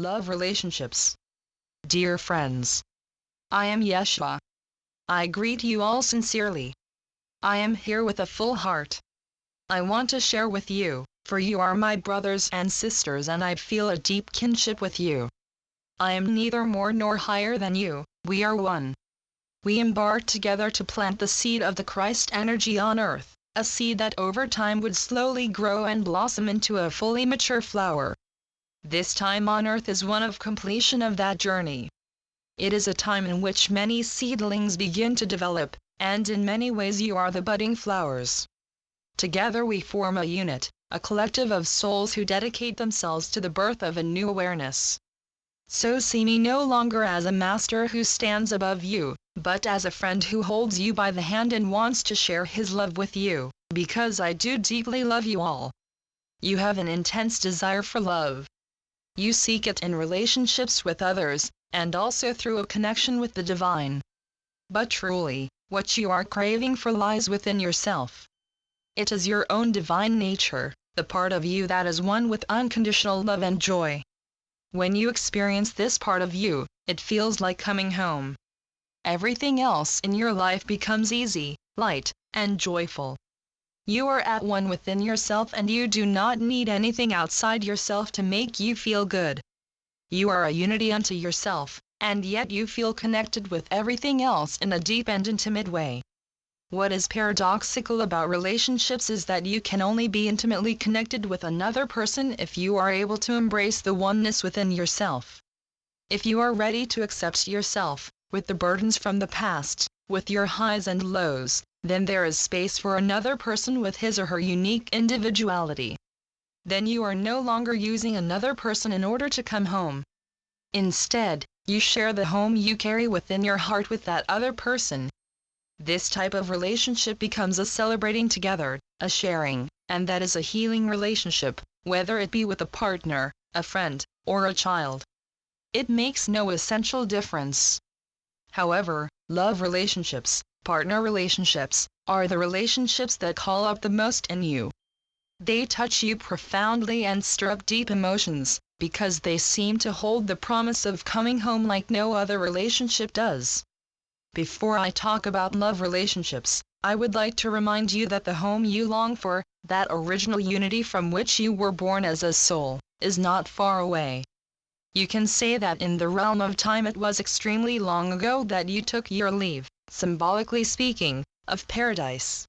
Love relationships. Dear friends, I am Jeshua. I greet you all sincerely. I am here with a full heart. I want to share with you, for you are my brothers and sisters and I feel a deep kinship with you. I am neither more nor higher than you, we are one. We embarked together to plant the seed of the Christ energy on earth, a seed that over time would slowly grow and blossom into a fully mature flower. This time on earth is one of completion of that journey. It is a time in which many seedlings begin to develop, and in many ways you are the budding flowers. Together we form a unit, a collective of souls who dedicate themselves to the birth of a new awareness. So see me no longer as a master who stands above you, but as a friend who holds you by the hand and wants to share his love with you, because I do deeply love you all. You have an intense desire for love. You seek it in relationships with others, and also through a connection with the divine. But truly, what you are craving for lies within yourself. It is your own divine nature, the part of you that is one with unconditional love and joy. When you experience this part of you, it feels like coming home. Everything else in your life becomes easy, light, and joyful. You are at one within yourself and you do not need anything outside yourself to make you feel good. You are a unity unto yourself, and yet you feel connected with everything else in a deep and intimate way. What is paradoxical about relationships is that you can only be intimately connected with another person if you are able to embrace the oneness within yourself. If you are ready to accept yourself, with the burdens from the past, with your highs and lows, then there is space for another person with his or her unique individuality. Then you are no longer using another person in order to come home. Instead, you share the home you carry within your heart with that other person. This type of relationship becomes a celebrating together, a sharing, and that is a healing relationship, whether it be with a partner, a friend, or a child. It makes no essential difference. However, love relationships, partner relationships, are the relationships that call up the most in you. They touch you profoundly and stir up deep emotions, because they seem to hold the promise of coming home like no other relationship does. Before I talk about love relationships, I would like to remind you that the home you long for, that original unity from which you were born as a soul, is not far away. You can say that in the realm of time it was extremely long ago that you took your leave, symbolically speaking, of paradise.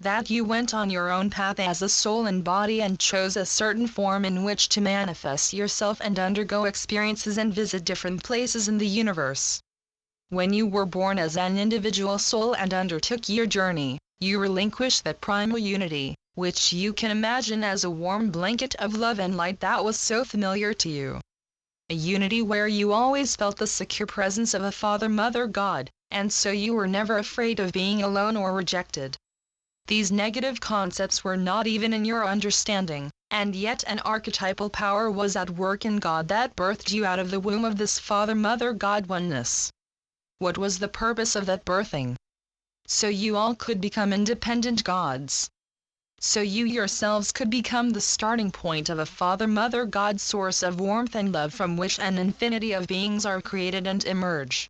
That you went on your own path as a soul and body and chose a certain form in which to manifest yourself and undergo experiences and visit different places in the universe. When you were born as an individual soul and undertook your journey, you relinquished that primal unity, which you can imagine as a warm blanket of love and light that was so familiar to you. A unity where you always felt the secure presence of a Father, Mother, God, and so you were never afraid of being alone or rejected. These negative concepts were not even in your understanding, and yet an archetypal power was at work in God that birthed you out of the womb of this Father, Mother, God oneness. What was the purpose of that birthing? So you all could become independent gods. So you yourselves could become the starting point of a Father, Mother, God source of warmth and love from which an infinity of beings are created and emerge.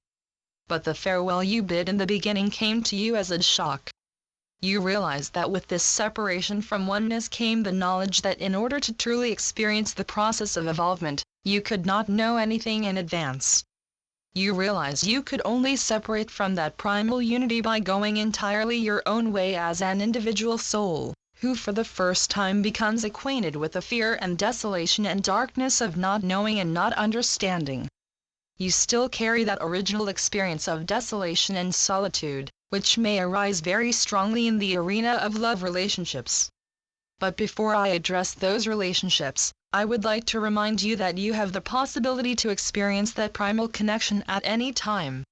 But the farewell you bid in the beginning came to you as a shock. You realized that with this separation from oneness came the knowledge that in order to truly experience the process of evolvement, you could not know anything in advance. You realized you could only separate from that primal unity by going entirely your own way as an individual soul, who for the first time becomes acquainted with the fear and desolation and darkness of not knowing and not understanding. You still carry that original experience of desolation and solitude, which may arise very strongly in the arena of love relationships. But before I address those relationships, I would like to remind you that you have the possibility to experience that primal connection at any time.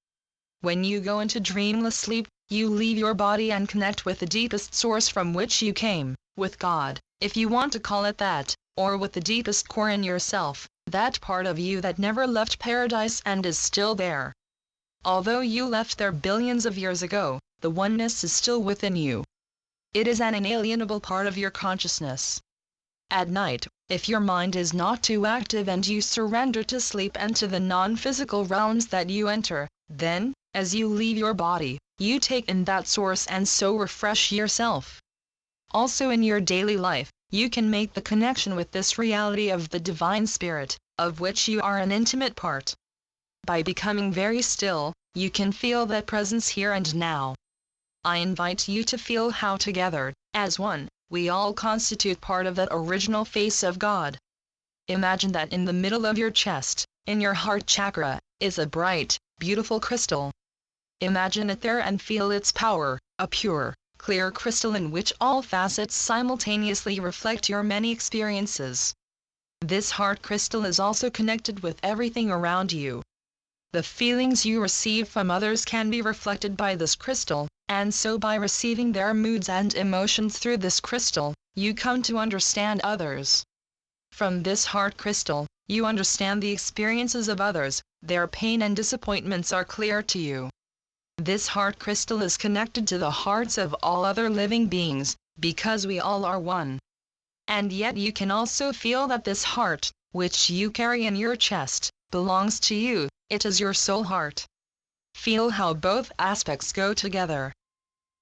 When you go into dreamless sleep, you leave your body and connect with the deepest source from which you came, with God, if you want to call it that, or with the deepest core in yourself, that part of you that never left paradise and is still there. Although you left there billions of years ago, the oneness is still within you. It is an inalienable part of your consciousness. At night, if your mind is not too active and you surrender to sleep and to the non-physical realms that you enter, then, as you leave your body, you take in that source and so refresh yourself. Also in your daily life, you can make the connection with this reality of the Divine Spirit, of which you are an intimate part. By becoming very still, you can feel that presence here and now. I invite you to feel how together, as one, we all constitute part of that original face of God. Imagine that in the middle of your chest, in your heart chakra, is a bright, beautiful crystal. Imagine it there and feel its power, a pure, clear crystal in which all facets simultaneously reflect your many experiences. This heart crystal is also connected with everything around you. The feelings you receive from others can be reflected by this crystal, and so by receiving their moods and emotions through this crystal, you come to understand others. From this heart crystal, you understand the experiences of others, their pain and disappointments are clear to you. This heart crystal is connected to the hearts of all other living beings, because we all are one. And yet you can also feel that this heart, which you carry in your chest, belongs to you, it is your soul heart. Feel how both aspects go together.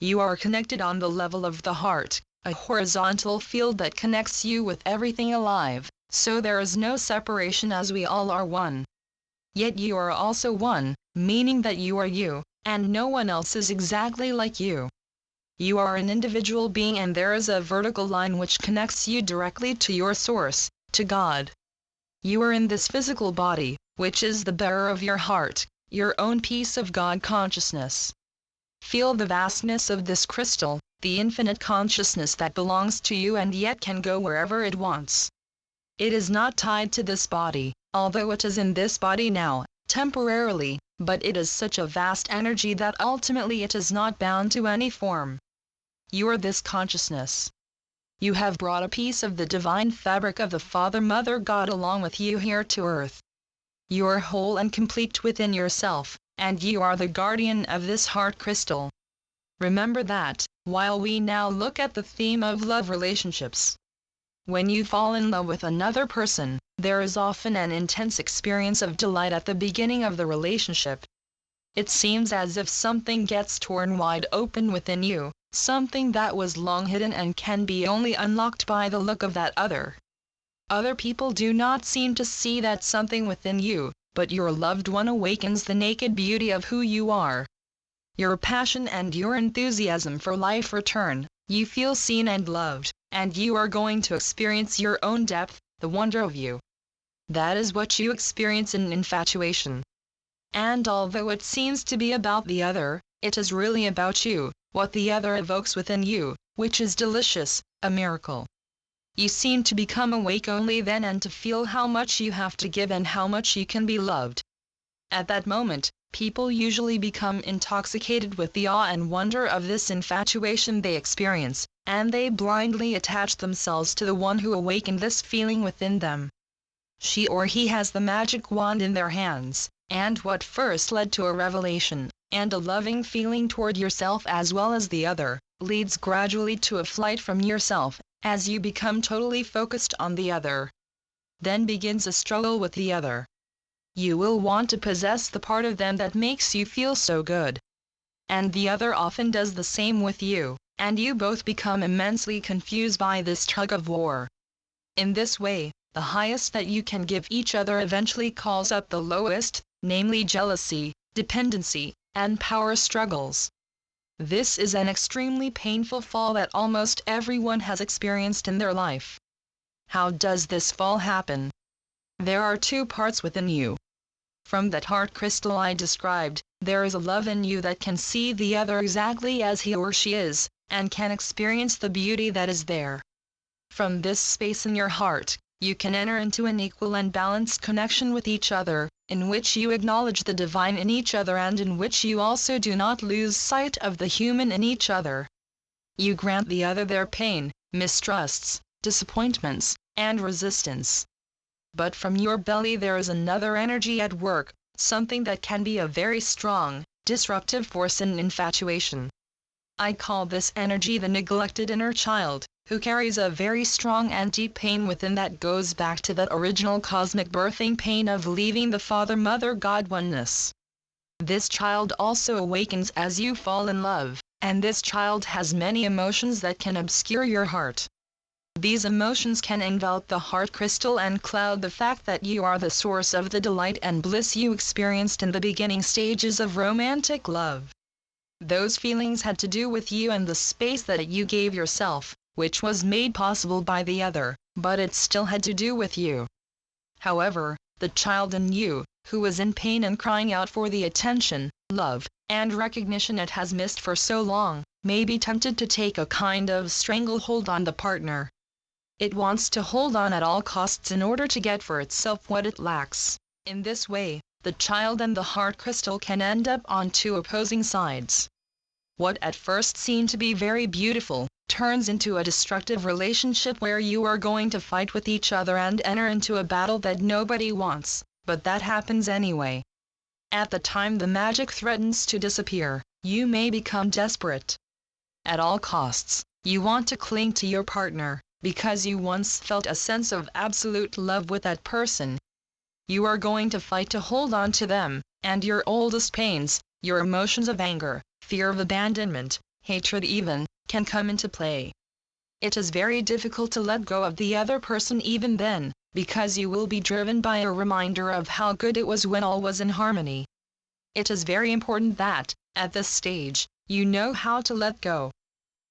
You are connected on the level of the heart, a horizontal field that connects you with everything alive, so there is no separation as we all are one. Yet you are also one, meaning that you are you, and no one else is exactly like you. You are an individual being and there is a vertical line which connects you directly to your source, to God. You are in this physical body, which is the bearer of your heart, your own piece of God consciousness. Feel the vastness of this crystal, the infinite consciousness that belongs to you and yet can go wherever it wants. It is not tied to this body, although it is in this body now, temporarily, but it is such a vast energy that ultimately it is not bound to any form. You are this consciousness. You have brought a piece of the divine fabric of the Father Mother God along with you here to earth. You are whole and complete within yourself, and you are the guardian of this heart crystal. Remember that, while we now look at the theme of love relationships. When you fall in love with another person, there is often an intense experience of delight at the beginning of the relationship. It seems as if something gets torn wide open within you, something that was long hidden and can be only unlocked by the look of that other. Other people do not seem to see that something within you, but your loved one awakens the naked beauty of who you are. Your passion and your enthusiasm for life return, you feel seen and loved, and you are going to experience your own depth, the wonder of you. That is what you experience in infatuation. And although it seems to be about the other, it is really about you, what the other evokes within you, which is delicious, a miracle. You seem to become awake only then and to feel how much you have to give and how much you can be loved. At that moment, people usually become intoxicated with the awe and wonder of this infatuation they experience, and they blindly attach themselves to the one who awakened this feeling within them. She or he has the magic wand in their hands, and what first led to a revelation, and a loving feeling toward yourself as well as the other, leads gradually to a flight from yourself, as you become totally focused on the other. Then begins a struggle with the other. You will want to possess the part of them that makes you feel so good. And the other often does the same with you, and you both become immensely confused by this tug of war. In this way, the highest that you can give each other eventually calls up the lowest, namely jealousy, dependency, and power struggles. This is an extremely painful fall that almost everyone has experienced in their life. How does this fall happen? There are two parts within you. From that heart crystal I described, there is a love in you that can see the other exactly as he or she is, and can experience the beauty that is there. From this space in your heart, you can enter into an equal and balanced connection with each other, in which you acknowledge the divine in each other and in which you also do not lose sight of the human in each other. You grant the other their pain, mistrusts, disappointments, and resistance. But from your belly there is another energy at work, something that can be a very strong, disruptive force in infatuation. I call this energy the neglected inner child, who carries a very strong and deep pain within that goes back to that original cosmic birthing pain of leaving the Father-Mother God oneness. This child also awakens as you fall in love, and this child has many emotions that can obscure your heart. These emotions can envelop the heart crystal and cloud the fact that you are the source of the delight and bliss you experienced in the beginning stages of romantic love. Those feelings had to do with you and the space that you gave yourself, which was made possible by the other, but it still had to do with you. However, the child in you, who was in pain and crying out for the attention, love, and recognition it has missed for so long, may be tempted to take a kind of stranglehold on the partner. It wants to hold on at all costs in order to get for itself what it lacks. In this way, the child and the heart crystal can end up on two opposing sides. What at first seemed to be very beautiful, turns into a destructive relationship where you are going to fight with each other and enter into a battle that nobody wants, but that happens anyway. At the time the magic threatens to disappear, you may become desperate. At all costs, you want to cling to your partner, because you once felt a sense of absolute love with that person. You are going to fight to hold on to them, and your oldest pains, your emotions of anger, fear of abandonment, hatred even, can come into play. It is very difficult to let go of the other person even then, because you will be driven by a reminder of how good it was when all was in harmony. It is very important that, at this stage, you know how to let go.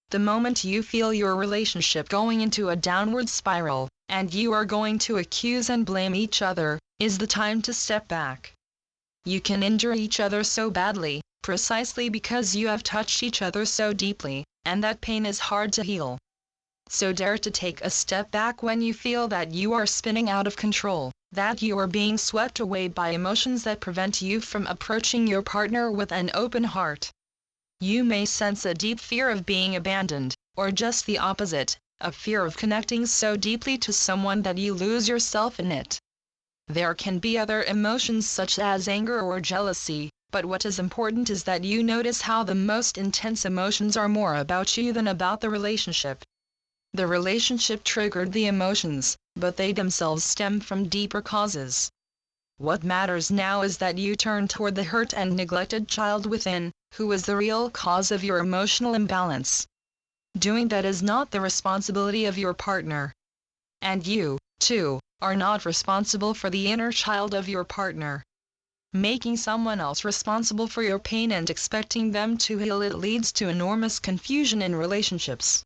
The moment you feel your relationship going into a downward spiral, and you are going to accuse and blame each other, is the time to step back. You can injure each other so badly, precisely because you have touched each other so deeply, and that pain is hard to heal. So dare to take a step back when you feel that you are spinning out of control, that you are being swept away by emotions that prevent you from approaching your partner with an open heart. You may sense a deep fear of being abandoned, or just the opposite, a fear of connecting so deeply to someone that you lose yourself in it. There can be other emotions such as anger or jealousy, but what is important is that you notice how the most intense emotions are more about you than about the relationship. The relationship triggered the emotions, but they themselves stem from deeper causes. What matters now is that you turn toward the hurt and neglected child within, who is the real cause of your emotional imbalance. Doing that is not the responsibility of your partner. And you, too, are not responsible for the inner child of your partner. Making someone else responsible for your pain and expecting them to heal it leads to enormous confusion in relationships.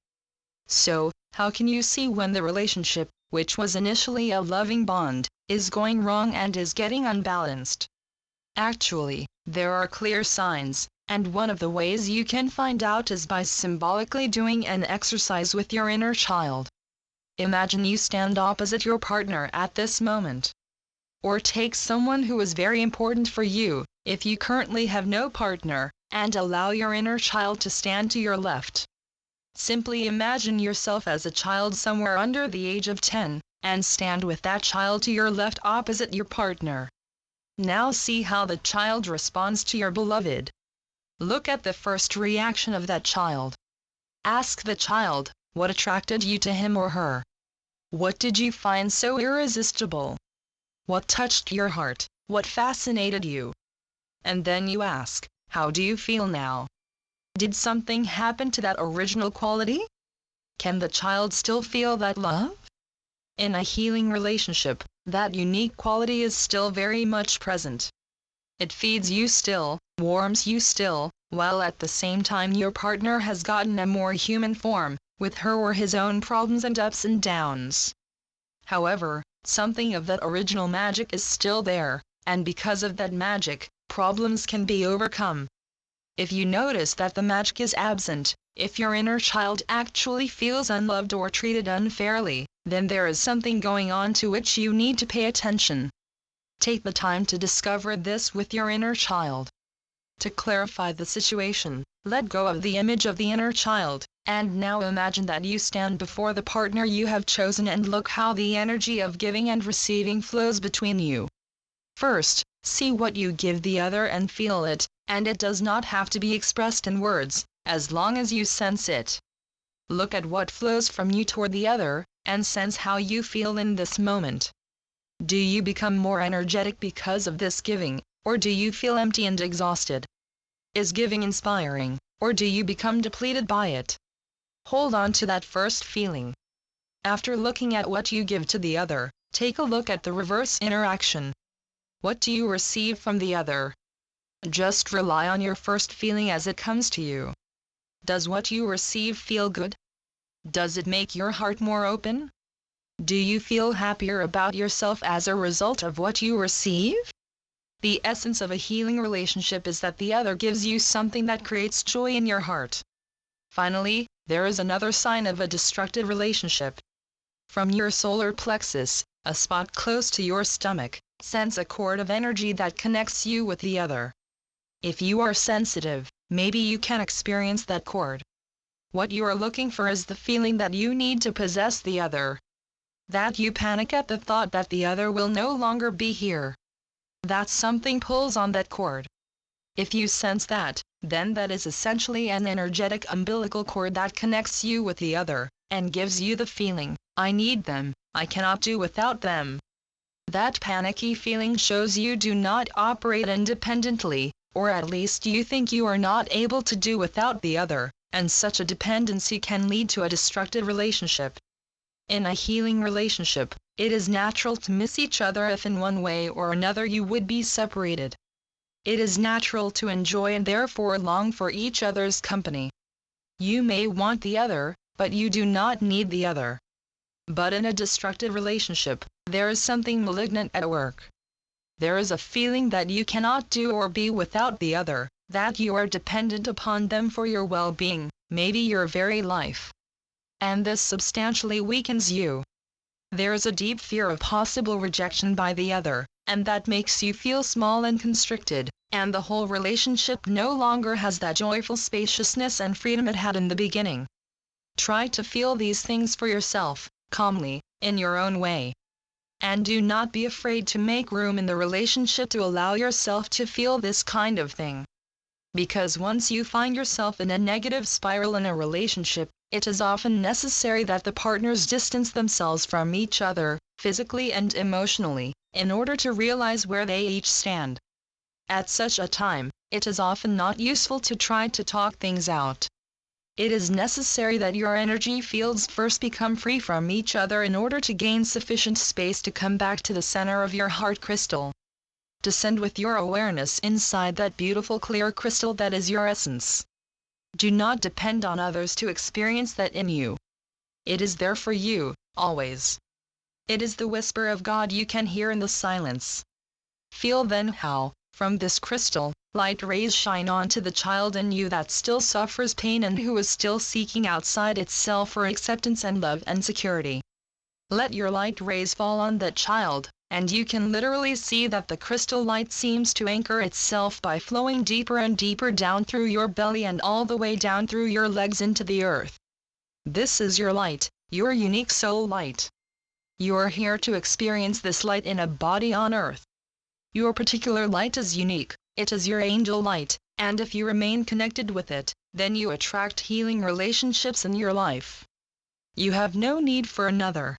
So, how can you see when the relationship, which was initially a loving bond, is going wrong and is getting unbalanced? Actually, there are clear signs, and one of the ways you can find out is by symbolically doing an exercise with your inner child. Imagine you stand opposite your partner at this moment. Or take someone who is very important for you, if you currently have no partner, and allow your inner child to stand to your left. Simply imagine yourself as a child somewhere under the age of 10, and stand with that child to your left opposite your partner. Now see how the child responds to your beloved. Look at the first reaction of that child. Ask the child, what attracted you to him or her? What did you find so irresistible? What touched your heart? What fascinated you? And then you ask, how do you feel now? Did something happen to that original quality? Can the child still feel that love? In a healing relationship, that unique quality is still very much present. It feeds you still, warms you still, while at the same time your partner has gotten a more human form, with her or his own problems and ups and downs. However, something of that original magic is still there, and because of that magic, problems can be overcome. If you notice that the magic is absent, if your inner child actually feels unloved or treated unfairly, then there is something going on to which you need to pay attention. Take the time to discover this with your inner child. To clarify the situation, let go of the image of the inner child, and now imagine that you stand before the partner you have chosen and look how the energy of giving and receiving flows between you. First, see what you give the other and feel it, and it does not have to be expressed in words, as long as you sense it. Look at what flows from you toward the other, and sense how you feel in this moment. Do you become more energetic because of this giving, or do you feel empty and exhausted? Is giving inspiring, or do you become depleted by it? Hold on to that first feeling. After looking at what you give to the other, take a look at the reverse interaction. What do you receive from the other? Just rely on your first feeling as it comes to you. Does what you receive feel good? Does it make your heart more open? Do you feel happier about yourself as a result of what you receive? The essence of a healing relationship is that the other gives you something that creates joy in your heart. Finally, there is another sign of a destructive relationship. From your solar plexus, a spot close to your stomach, sense a cord of energy that connects you with the other. If you are sensitive, maybe you can experience that cord. What you are looking for is the feeling that you need to possess the other. That you panic at the thought that the other will no longer be here. That something pulls on that cord. If you sense that, then that is essentially an energetic umbilical cord that connects you with the other, and gives you the feeling, I need them, I cannot do without them. That panicky feeling shows you do not operate independently, or at least you think you are not able to do without the other, and such a dependency can lead to a destructive relationship. In a healing relationship, it is natural to miss each other if in one way or another you would be separated. It is natural to enjoy and therefore long for each other's company. You may want the other, but you do not need the other. But in a destructive relationship, there is something malignant at work. There is a feeling that you cannot do or be without the other, that you are dependent upon them for your well-being, maybe your very life. And this substantially weakens you. There is a deep fear of possible rejection by the other, and that makes you feel small and constricted, and the whole relationship no longer has that joyful spaciousness and freedom it had in the beginning. Try to feel these things for yourself, calmly, in your own way. And do not be afraid to make room in the relationship to allow yourself to feel this kind of thing. Because once you find yourself in a negative spiral in a relationship, it is often necessary that the partners distance themselves from each other, physically and emotionally, in order to realize where they each stand. At such a time, it is often not useful to try to talk things out. It is necessary that your energy fields first become free from each other in order to gain sufficient space to come back to the center of your heart crystal. Descend with your awareness inside that beautiful clear crystal that is your essence. Do not depend on others to experience that in you. It is there for you, always. It is the whisper of God you can hear in the silence. Feel then how, from this crystal, light rays shine onto the child in you that still suffers pain and who is still seeking outside itself for acceptance and love and security. Let your light rays fall on that child, and you can literally see that the crystal light seems to anchor itself by flowing deeper and deeper down through your belly and all the way down through your legs into the earth. This is your light, your unique soul light. You are here to experience this light in a body on earth. Your particular light is unique, it is your angel light, and if you remain connected with it, then you attract healing relationships in your life. You have no need for another.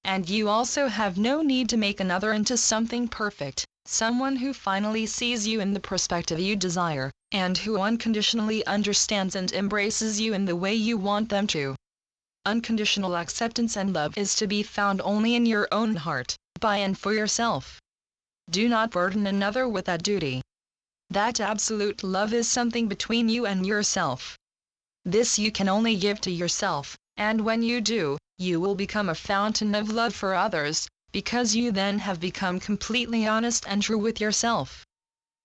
And you also have no need to make another into something perfect, someone who finally sees you in the perspective you desire, and who unconditionally understands and embraces you in the way you want them to. Unconditional acceptance and love is to be found only in your own heart, by and for yourself. Do not burden another with that duty. That absolute love is something between you and yourself. This you can only give to yourself, and when you do, you will become a fountain of love for others, because you then have become completely honest and true with yourself.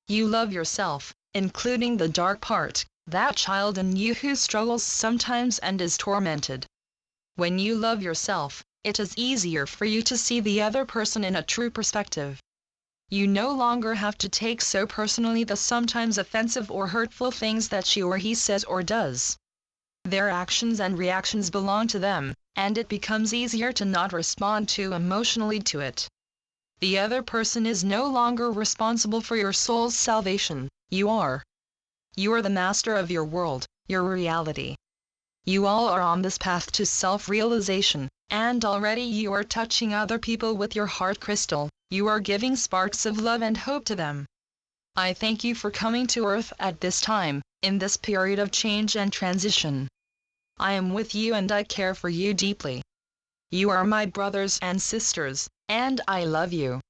You love yourself, including the dark part, that child in you who struggles sometimes and is tormented. When you love yourself, it is easier for you to see the other person in a true perspective. You no longer have to take so personally the sometimes offensive or hurtful things that she or he says or does. Their actions and reactions belong to them, and it becomes easier to not respond too emotionally to it. The other person is no longer responsible for your soul's salvation, you are. You are the master of your world, your reality. You all are on this path to self-realization, and already you are touching other people with your heart crystal. You are giving sparks of love and hope to them. I thank you for coming to Earth at this time, in this period of change and transition. I am with you and I care for you deeply. You are my brothers and sisters, and I love you.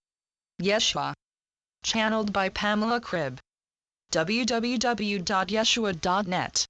Jeshua. Channeled by Pamela Kribbe. www.yeshua.net